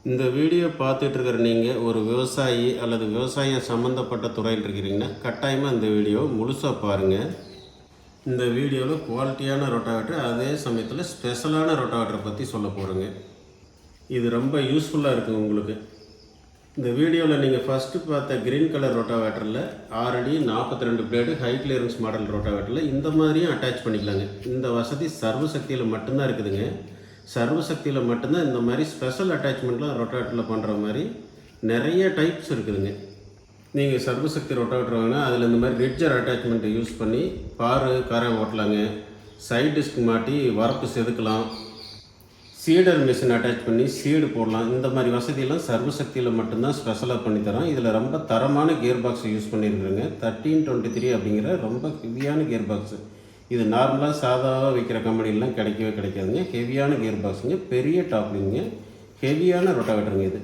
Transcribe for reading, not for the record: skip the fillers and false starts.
இந்த வீடியோ பார்த்துட்டு இருக்கிற நீங்கள் ஒரு விவசாயி அல்லது விவசாயம் சம்மந்தப்பட்ட துறையில் இருக்கிறீங்கன்னா கட்டாயமாக இந்த வீடியோ முழுசாக பாருங்கள். இந்த வீடியோவில் குவாலிட்டியான ரொட்டாவேட்டர், அதே சமயத்தில் ஸ்பெஷலான ரொட்டாவேட்டரை பற்றி சொல்ல போகிறேங்க. இது ரொம்ப யூஸ்ஃபுல்லாக இருக்குது உங்களுக்கு. இந்த வீடியோவில் நீங்கள் ஃபஸ்ட்டு பார்த்த க்ரீன் கலர் ரொட்டாவேட்டரில் 6 அடி 42 பிளேடு ஹை கிளியரன்ஸ் மாடல் ரொட்டாவேட்டரில் இந்த மாதிரியும் அட்டாச் பண்ணிக்கலாங்க. இந்த வசதி சர்வசக்தியில் மட்டும்தான் இருக்குதுங்க. சர்வசக்தியில் மட்டும்தான் இந்த மாதிரி ஸ்பெஷல் அட்டாச்மெண்ட்லாம் ரொட்டாவேட்டரில் பண்ணுற மாதிரி நிறைய டைப்ஸ் இருக்குதுங்க. நீங்கள் சர்வசக்தி ரொட்டாவேட்டர் வாங்கினா அதில் இந்த மாதிரி ரிட்ஜர் அட்டாச்மெண்ட்டை யூஸ் பண்ணி காரை ஓட்டலாங்க. சைட் டிஸ்க் மாட்டி வரப்பு செதுக்கலாம். சீடர் மிஷின் அட்டாச் பண்ணி சீடு போடலாம். இந்த மாதிரி வசதியெல்லாம் சர்வசக்தியில் மட்டும்தான் ஸ்பெஷலாக பண்ணித்தரோம். இதில் ரொம்ப தரமான கியர் பாக்ஸை யூஸ் பண்ணியிருக்கிறேங்க. 1323 அப்படிங்கிற ரொம்ப ஹெவியான கியர் பாக்ஸு. இது நார்மலாக சாதாவாக விற்கிற கம்பெனிலாம் கிடைக்கவே கிடைக்காதுங்க. ஹெவியான கியர் பாக்ஸுங்க, பெரிய டாப்லிங்க, ஹெவியான ரொட்டாவேட்டருங்க இது.